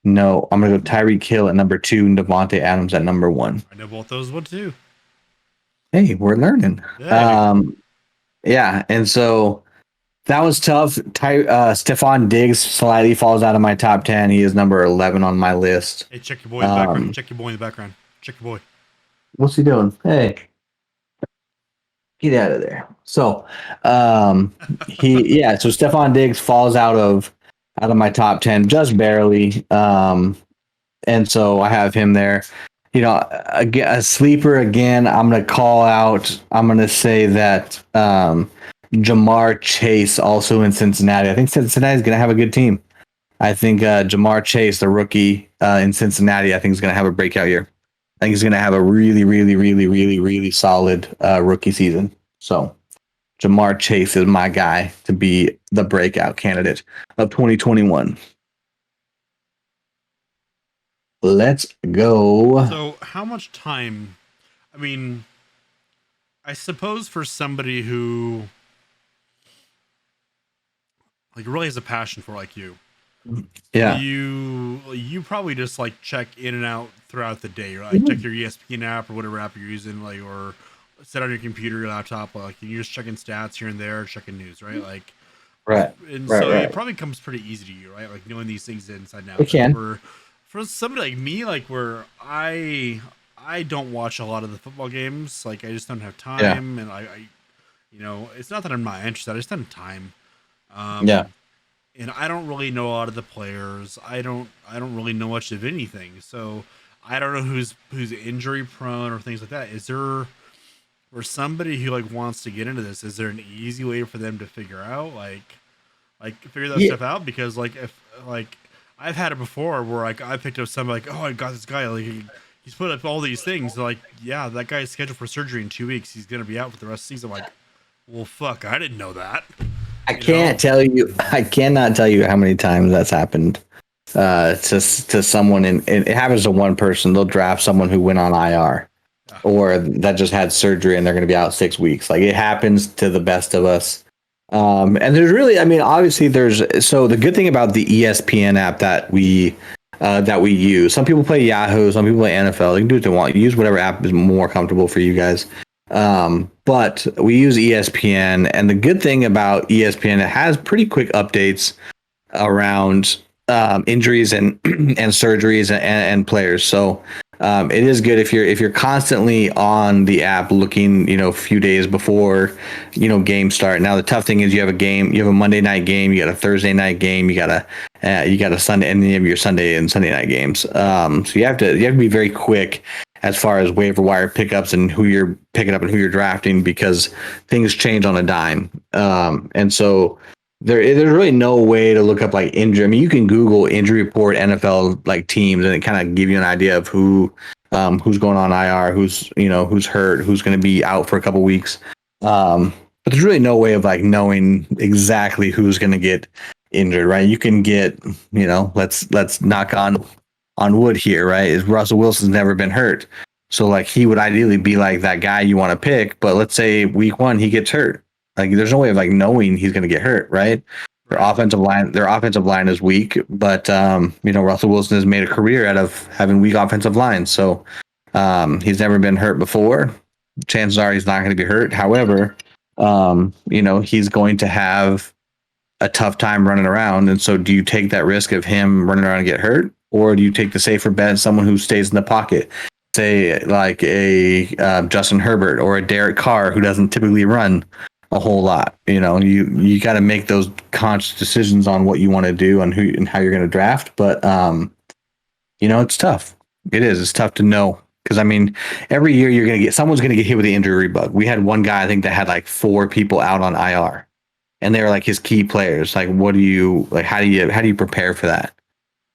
No, I'm going to go Tyreek Hill at number 2 and Devontae Adams at number 1. I know both those one too. Hey, we're learning. Yeah, and so that was tough. Stephon Diggs slightly falls out of my top 10. He is number 11 on my list. Hey, check your boy in the background. Check your boy in the background. Check your boy. What's he doing? Hey, get out of there. So, so Stephon Diggs falls out of my top 10 just barely. And so I have him there. A sleeper again. I'm going to call out. I'm going to say that Jamar Chase also in Cincinnati. I think Cincinnati's going to have a good team. I think Jamar Chase, the rookie in Cincinnati, I think is going to have a breakout year. I think he's going to have a really, really, really, really, really solid rookie season. So Jamar Chase is my guy to be the breakout candidate of 2021. Let's go. So how much time? I mean, I suppose for somebody who really has a passion for you. Yeah. You probably just check in and out throughout the day. Or check your ESPN app or whatever app you're using, or set on your computer, your laptop. You're just checking stats here and there, checking news, right? Right. And Right. so it Right. probably comes pretty easy to you, right? Like knowing these things inside and out. It Like can. for somebody like me, like where I don't watch a lot of the football games. Like I just don't have Yeah. time, and I you know, it's not that I'm not interested. I just don't have time. Yeah. And I don't really know a lot of the players. I don't really know much of anything. So I don't know who's injury prone or things like that. Is there for somebody who like wants to get into this? Is there an easy way for them to figure out like figure that Yeah. stuff out? Because like if like I've had it before where like I picked up somebody like, oh, I got this guy like he's put up all these things. Like, yeah, that guy's scheduled for surgery in 2 weeks. He's gonna be out for the rest of the season. I'm like, well, fuck, I didn't know that. I You know? can't tell you. I cannot tell you how many times that's happened to someone, and it happens to one person. They'll draft someone who went on IR Yeah. or that just had surgery and they're going to be out 6 weeks. Like it happens to the best of us. And there's really, I mean, obviously so the good thing about the ESPN app that we use, some people play Yahoo, some people play NFL. They can do what they want. Use whatever app is more comfortable for you guys. But we use ESPN, and the good thing about ESPN, it has pretty quick updates around injuries and and surgeries and players. So it is good if you're constantly on the app looking, a few days before, games start. Now the tough thing is you have a Monday night game, you got a Thursday night game, you got a Sunday, any of your Sunday and Sunday night games. So you have to be very quick as far as waiver wire pickups and who you're picking up and who you're drafting, because things change on a dime. And so there's really no way to look up like injury. I mean, you can Google injury report NFL like teams, and it kind of give you an idea of who's going on IR, who's hurt, who's going to be out for a couple weeks. But there's really no way of like knowing exactly who's going to get injured, right? You can get, let's knock on wood here, right? Is Russell Wilson's never been hurt, so like he would ideally be like that guy you want to pick. But let's say week one he gets hurt. Like there's no way of like knowing he's going to get hurt, right? Their offensive line is weak, but Russell Wilson has made a career out of having weak offensive lines. So he's never been hurt before. Chances are he's not going to be hurt. However, he's going to have a tough time running around. And so do you take that risk of him running around and get hurt? Or do you take the safer bet, someone who stays in the pocket? Say like a Justin Herbert or a Derek Carr, who doesn't typically run a whole lot. You got to make those conscious decisions on what you want to do and who and how you're going to draft. But it's tough. It's tough to know, because I mean, every year someone's going to get hit with the injury bug. We had one guy, I think, that had like 4 people out on IR, and they were like his key players. Like, what do you like? How do you prepare for that?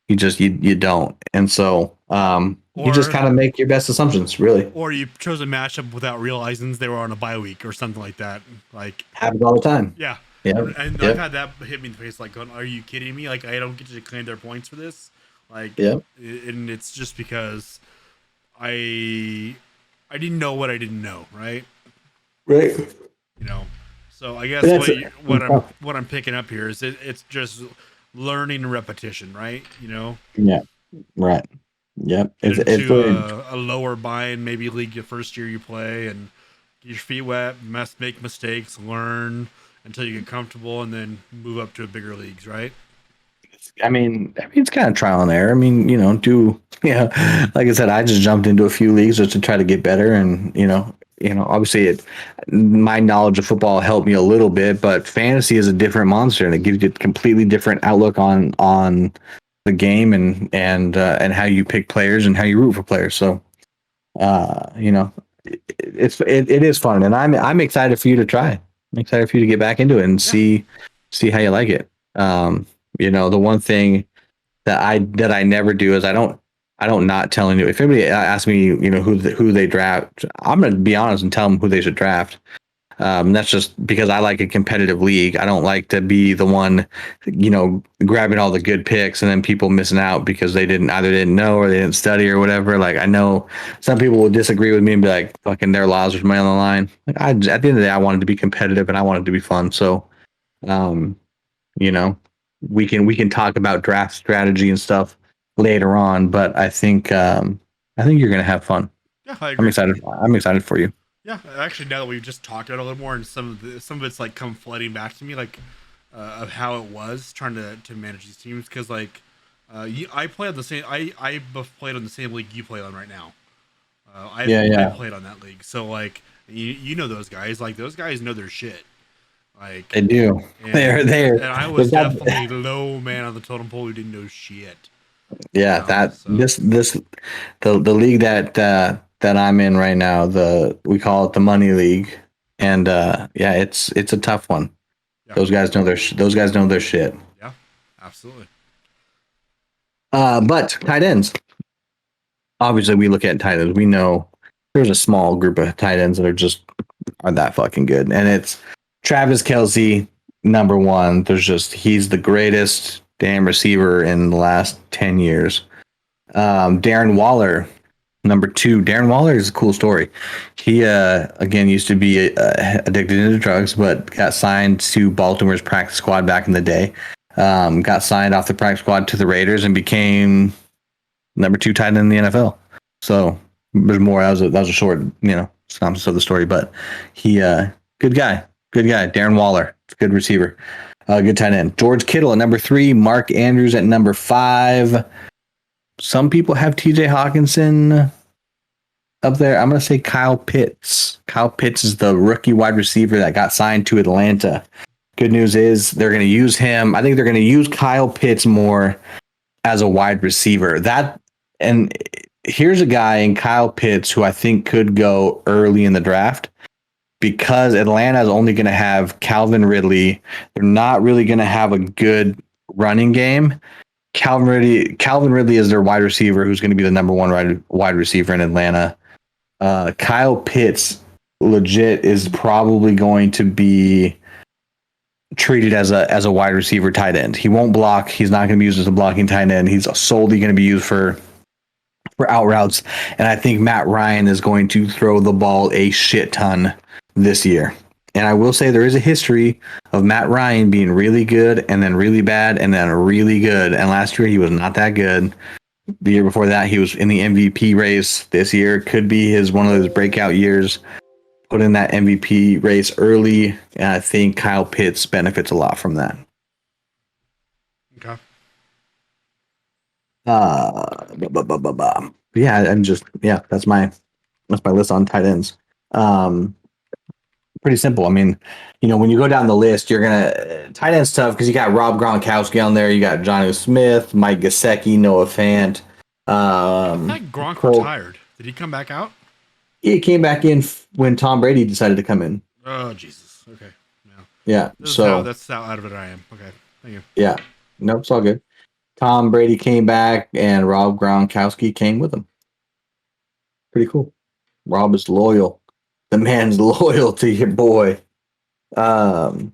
You don't. And so you just kind of make your best assumptions, really. Or you chose a matchup without realizing they were on a bye week or something like that. Like happens all the time. Yeah. Yeah. And I've had that hit me in the face, like going, are you kidding me? Like I don't get to claim their points for this. Like and it's just because I didn't know what I didn't know, right? Right. So I guess what I'm picking up here is it's just learning repetition, right? Yeah. Right. Yep. It's a lower buy-in, maybe league the first year you play, and get your feet wet, make mistakes, learn until you get comfortable, and then move up to bigger leagues, right? I mean, it's kind of trial and error. I mean, like I said, I just jumped into a few leagues just to try to get better, and obviously my knowledge of football helped me a little bit, but fantasy is a different monster, and it gives you a completely different outlook on the game and how you pick players and how you root for players. So, it is fun, and I'm excited for you to try. I'm excited for you to get back into it and see how you like it. The one thing that I never do is I don't not tell you. If anybody asks me, who they draft, I'm going to be honest and tell them who they should draft. That's just because I like a competitive league. I don't like to be the one, grabbing all the good picks and then people missing out because they didn't know or they didn't study or whatever. Like, I know some people will disagree with me and be like, fucking their lives are on the line. Like, at the end of the day, I wanted to be competitive and I wanted to be fun. So, we can talk about draft strategy and stuff later on, but I think you're going to have fun. Yeah, I agree. I'm excited for you. Yeah, actually, now that we've just talked about it a little more, and some of it's like come flooding back to me, like of how it was trying to manage these teams because like I play on the same I played on the same league you play on right now. I Yeah, played on that league, so like you know those guys like those guys know their shit like they do. and They're and I they've was got definitely low man on the totem pole who didn't know shit. yeah that So the league that I'm in right now, we call it the money league, and yeah, it's a tough one. yeah, Those guys know their shit. yeah, absolutely. But tight ends, obviously, we look at tight ends. We know there's a small group of tight ends that are that fucking good, and it's Travis Kelsey, number one. He's the greatest damn receiver in the last 10 years. Darren Waller, number two. Darren Waller is a cool story. He again used to be addicted into drugs, but got signed to Baltimore's practice squad back in the day. Got signed off the practice squad to the Raiders and became number two tight end in the NFL. So there's more. That was a short, synopsis of the story, but he good guy, Darren Waller, good receiver, good tight end. George Kittle at number three, Mark Andrews at number five. Some people have T.J. Hawkinson up there. I'm gonna say Kyle Pitts. Kyle Pitts is the rookie wide receiver that got signed to Atlanta. Good news is they're going to use him. I think they're going to use Kyle Pitts more as a wide receiver. And here's a guy in Kyle Pitts who I think could go early in the draft because Atlanta is only going to have Calvin Ridley. They're not really going to have a good running game. Calvin Ridley is their wide receiver who's going to be the number one wide receiver in Atlanta. Kyle Pitts legit is probably going to be treated as a wide receiver tight end. He won't block. He's not going to be used as a blocking tight end. He's solely going to be used for out routes. And I think Matt Ryan is going to throw the ball a shit ton this year. And I will say there is a history of Matt Ryan being really good and then really bad and then really good. And last year he was not that good. The year before that he was in the MVP race. This year could be one of those breakout years. Put in that MVP race early, and I think Kyle Pitts benefits a lot from that. Okay. Yeah, that's my list on tight ends. Pretty simple. I mean, when you go down the list, you're gonna tight ends tough because you got Rob Gronkowski on there, you got Jonnu Smith, Mike Gesicki, Noah Fant. I thought Gronk retired. Did he come back out? He came back in when Tom Brady decided to come in. Oh Jesus. Okay. Yeah. That's how out of it I am. Okay. Thank you. Yeah. Nope, it's all good. Tom Brady came back and Rob Gronkowski came with him. Pretty cool. Rob is loyal. The man's loyal to your boy. Kickers,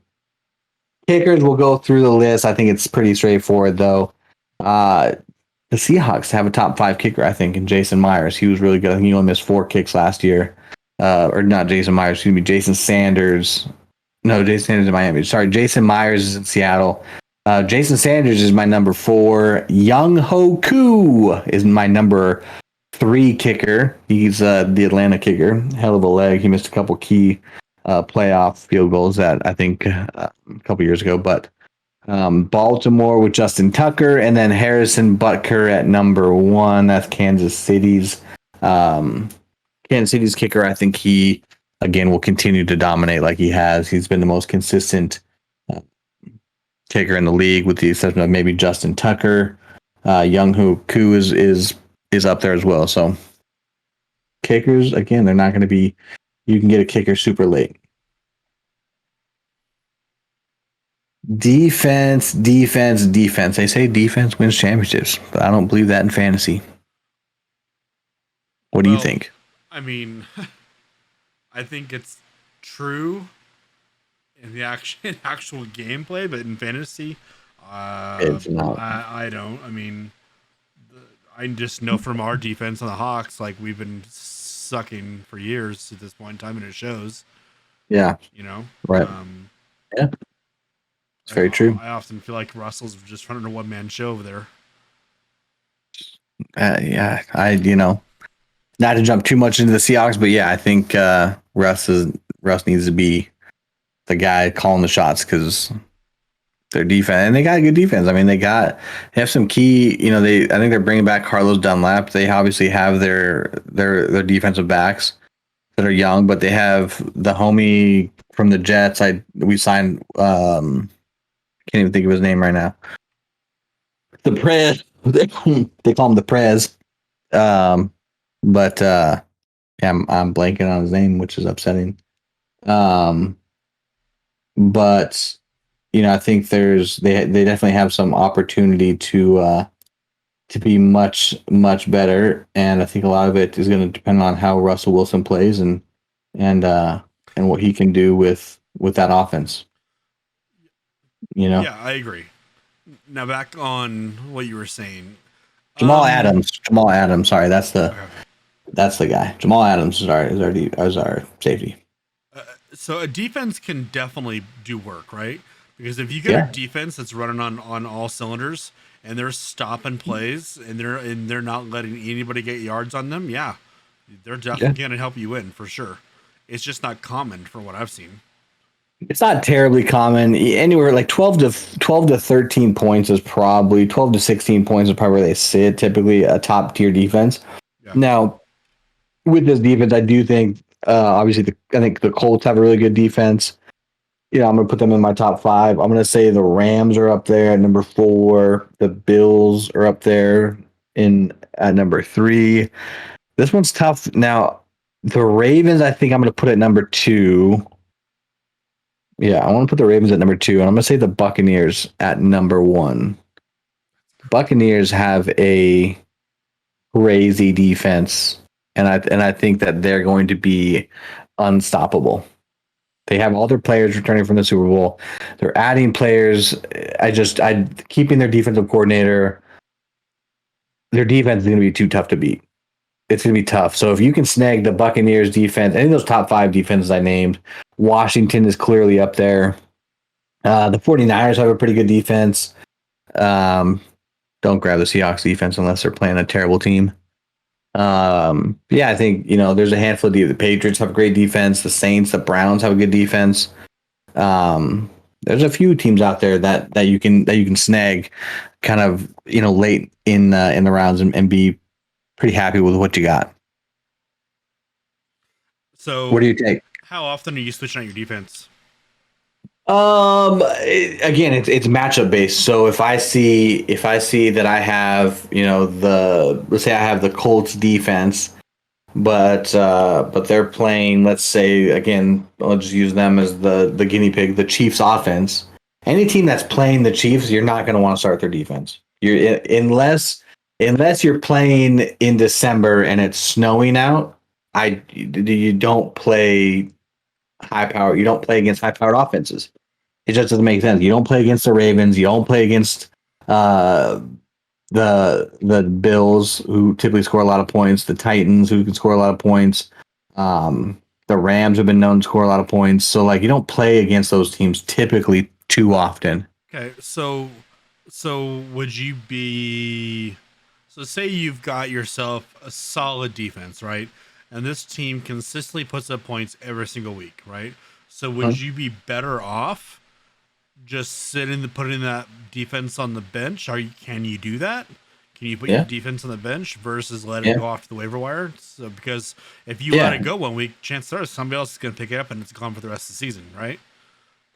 we'll go through the list. I think it's pretty straightforward, though. The Seahawks have a top 5 kicker, I think, in Jason Myers. He was really good. I think he only missed 4 kicks last year. Or not Jason Myers, excuse me, Jason Sanders. No, Jason Sanders in Miami. Sorry, Jason Myers is in Seattle. Jason Sanders is my number 4. Young Ho Koo is my number 3 kicker. He's the Atlanta kicker. Hell of a leg. He missed a couple key playoff field goals that I think a couple years ago. But Baltimore with Justin Tucker, and then Harrison Butker at number 1. That's Kansas City's kicker. I think he again will continue to dominate like he has. He's been the most consistent kicker in the league, with the exception of maybe Justin Tucker. Young Ho Koo is up there as well. So kickers, again, they're not going to be. You can get a kicker super late. Defense. They say defense wins championships, but I don't believe that in fantasy. What do you think? I mean, I think it's true in the actual gameplay, but in fantasy, It's not. I don't. I mean, I just know from our defense on the Hawks, like we've been sucking for years at this point in time, and it shows. Yeah. Right. Yeah. It's very true. I often feel like Russell's just running a one-man show over there. Yeah. Not to jump too much into the Seahawks, but yeah, I think Russ needs to be the guy calling the shots because their defense, and they got a good defense. I mean, they have some key. You know, I think they're bringing back Carlos Dunlap. They obviously have their defensive backs that are young, but they have the homie from the Jets. We signed. Can't even think of his name right now. The Prez. They call him the Prez. But yeah, I'm blanking on his name, which is upsetting. But you know, I think they definitely have some opportunity to be much better, and I think a lot of it is going to depend on how Russell Wilson plays and what he can do with that offense. You know, Yeah, I agree. Now back on what you were saying. Jamal Adams. Sorry, that's the Okay. that's the guy. Jamal Adams is our safety. So a defense can definitely do work, right? Because if you get a defense that's running on all cylinders and they're stopping plays and they're not letting anybody get yards on them, yeah, they're definitely going to help you win for sure. It's just not common for what I've seen. It's not terribly common. Anywhere like 12 to 13 points is probably 12 to 16 points is probably where they sit. Typically, a top tier defense. Yeah. Now, with this defense, I do think obviously I think the Colts have a really good defense. You know, I'm going to put them in my top 5. I'm going to say the Rams are up there at number 4. The Bills are up there at number 3. This one's tough. Now, the Ravens, I think I'm going to put at number 2. Yeah, I want to put the Ravens at number 2, and I'm going to say the Buccaneers at number 1. Buccaneers have a crazy defense, and I think that they're going to be unstoppable. They have all their players returning from the Super Bowl. They're adding players. I keeping their defensive coordinator. Their defense is going to be too tough to beat. It's going to be tough. So if you can snag the Buccaneers defense, any of those top 5 defenses I named, Washington is clearly up there. The 49ers have a pretty good defense. Don't grab the Seahawks defense unless they're playing a terrible team. Yeah, I think, you know, there's a handful of the Patriots have a great defense. The Saints, the Browns have a good defense. There's a few teams out there that you can snag kind of, you know, late in the rounds and be pretty happy with what you got. So what do you take? How often are you switching out your defense? Again, it's matchup based. So if I see that I have, you know, let's say I have the Colts defense, but they're playing, let's say, again, I'll just use them as the guinea pig, the Chiefs offense. Any team that's playing the Chiefs, you're not going to want to start their defense. Unless you're playing in December and it's snowing out, you don't play high power. You don't play against high powered offenses. It just doesn't make sense. You don't play against the Ravens. You don't play against the Bills, who typically score a lot of points. The Titans, who can score a lot of points. The Rams have been known to score a lot of points. So like you don't play against those teams typically too often. Okay, so would you be? So say you've got yourself a solid defense, right? And this team consistently puts up points every single week, right? So would you be better off just putting that defense on the bench? Can you do that? Can you put your defense on the bench versus let it go off to the waiver wire? So because if you let it go one week, chances are somebody else is going to pick it up and it's gone for the rest of the season, right?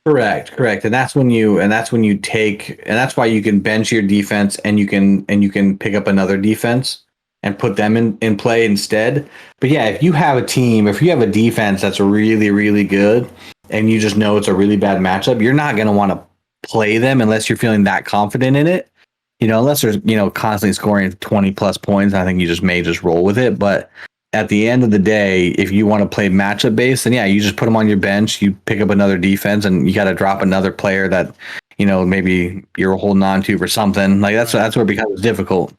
Correct. And that's when you take, and that's why you can bench your defense and you can pick up another defense and put them in play instead. But yeah, if you have a defense that's really, really good and you just know it's a really bad matchup, you're not going to want to play them unless you're feeling that confident in it. You know, unless they're, you know, constantly scoring 20 plus points, I think you may just roll with it. But at the end of the day, if you want to play matchup based, then yeah, you just put them on your bench, you pick up another defense, and you got to drop another player that, you know, maybe you're holding on to for something. Like that's where it becomes difficult.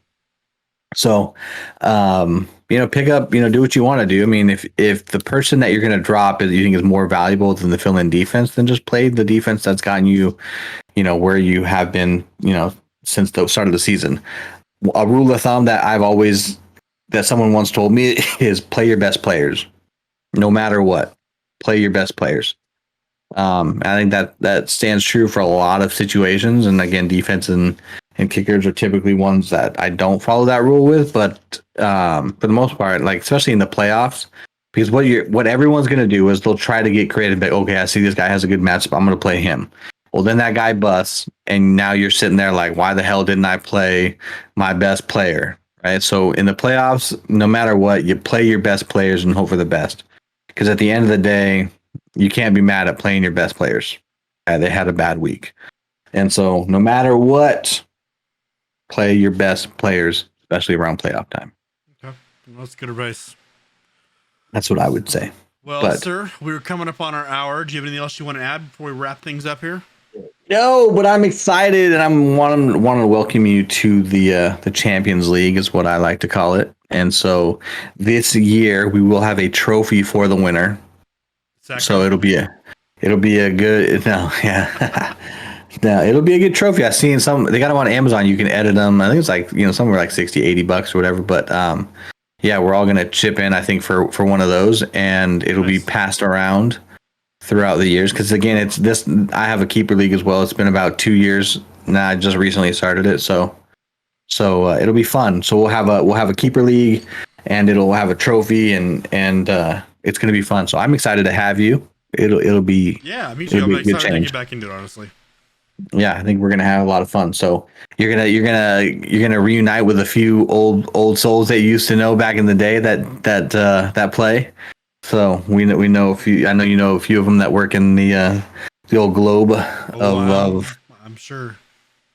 So, you know, pick up, you know, do what you want to do. I mean, if the person that you're going to drop you think is more valuable than the fill-in defense, then just play the defense that's gotten you, you know, where you have been, you know, since the start of the season. A rule of thumb that someone once told me is play your best players, no matter what. Play your best players. I think that stands true for a lot of situations. And again, defense and kickers are typically ones that I don't follow that rule with. But for the most part, like especially in the playoffs, because what everyone's going to do is they'll try to get creative. Like, okay, I see this guy has a good matchup. I'm going to play him. Well, then that guy busts, and now you're sitting there like, why the hell didn't I play my best player? Right. So in the playoffs, no matter what, you play your best players and hope for the best. Because at the end of the day, you can't be mad at playing your best players. They had a bad week. And so no matter what, play your best players, especially around playoff time. Okay. Well, that's good advice. That's what I would say. Well, sir, we're coming up on our hour. Do you have anything else you want to add before we wrap things up here? No, but I'm excited, and I'm want to welcome you to the Champions League, is what I like to call it. And so this year we will have a trophy for the winner. Second. So it'll be a good it'll be a good trophy. I've seen they got them on Amazon. You can edit them. I think it's like somewhere like $60-$80 or whatever. But yeah, we're all gonna chip in, I think, for one of those, and it'll be passed around throughout the years. Because again, it's this. I have a keeper league as well. It's been about 2 years now. I just recently started it, so it'll be fun. So we'll have a keeper league, and it'll have a trophy, and it's gonna be fun. So I'm excited to have you. It'll be me too. I'm excited to get back into it, honestly. Yeah, I think we're gonna have a lot of fun. So you're gonna reunite with a few old souls that you used to know back in the day that play. So we know a few. I know you know a few of them that work in the old globe of. I'm sure.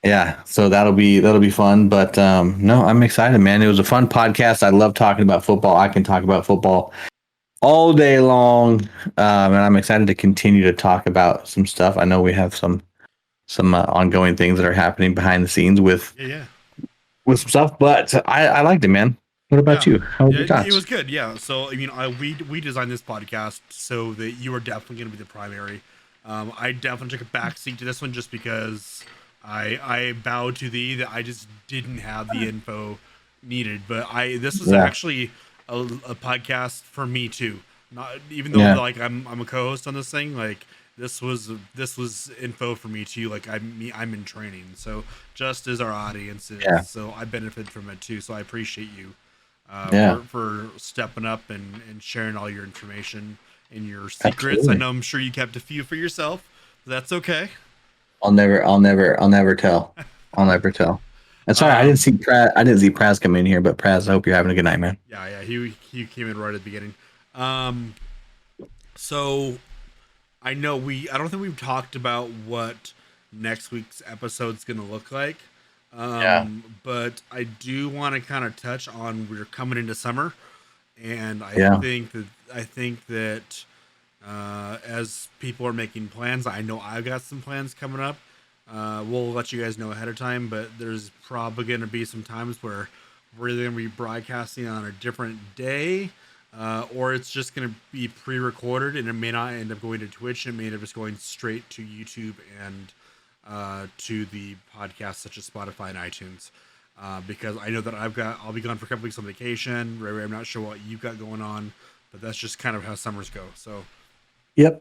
Yeah, so that'll be fun. But no, I'm excited, man. It was a fun podcast. I love talking about football. I can talk about football all day long, and I'm excited to continue to talk about some stuff. I know we have some ongoing things that are happening behind the scenes with some stuff, but I liked it, man. What about you? How was your thoughts? It was good. Yeah. So I mean, we designed this podcast so that you are definitely going to be the primary. I definitely took a backseat to this one just because I bowed to thee that I just didn't have the info needed. But this was actually a podcast for me too. Not even though like I'm a co-host on this thing, like. This was info for me too. Like I'm in training, so just as our audience is, so I benefit from it too. So I appreciate you for stepping up and sharing all your information and your secrets. Absolutely. I know I'm sure you kept a few for yourself. That's okay. I'll never tell. I'll never tell. That's right. I didn't see Praz come in here, but Praz, I hope you're having a good night, man. Yeah. He came in right at the beginning. So. I don't think we've talked about what next week's episode is going to look like. But I do want to kind of touch on we're coming into summer, and I think that as people are making plans, I know I've got some plans coming up. We'll let you guys know ahead of time, but there's probably going to be some times where we're going to be broadcasting on a different day. Or it's just going to be pre-recorded, and it may not end up going to Twitch. It may end up just going straight to YouTube and to the podcast such as Spotify and iTunes. Because I know that I'll be gone for a couple weeks on vacation. RayRay, I'm not sure what you've got going on, but that's just kind of how summers go. So, yep.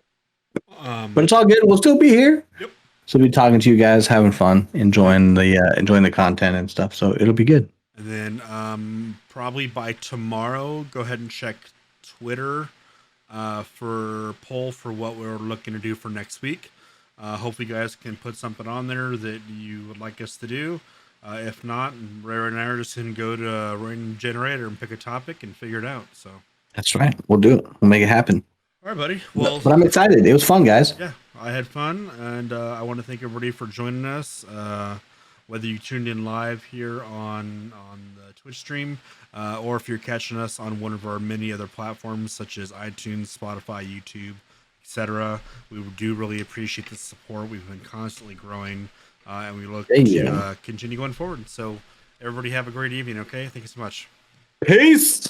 But it's all good. We'll still be here. Yep. So we'll be talking to you guys, having fun, enjoying the content and stuff. So it'll be good. And then probably by tomorrow, go ahead and check Twitter for poll for what we're looking to do for next week. Hopefully you guys can put something on there that you would like us to do. If not, RayRay and I are just going to go to Rain Generator and pick a topic and figure it out. So that's right. We'll do it. We'll make it happen. All right, buddy. Well, but I'm excited. It was fun, guys. Yeah, I had fun, and I want to thank everybody for joining us. Whether you tuned in live here on the Twitch stream, or if you're catching us on one of our many other platforms such as iTunes, Spotify, YouTube, etc., we do really appreciate the support. We've been constantly growing, and we look to continue going forward. So everybody have a great evening, okay? Thank you so much. Peace!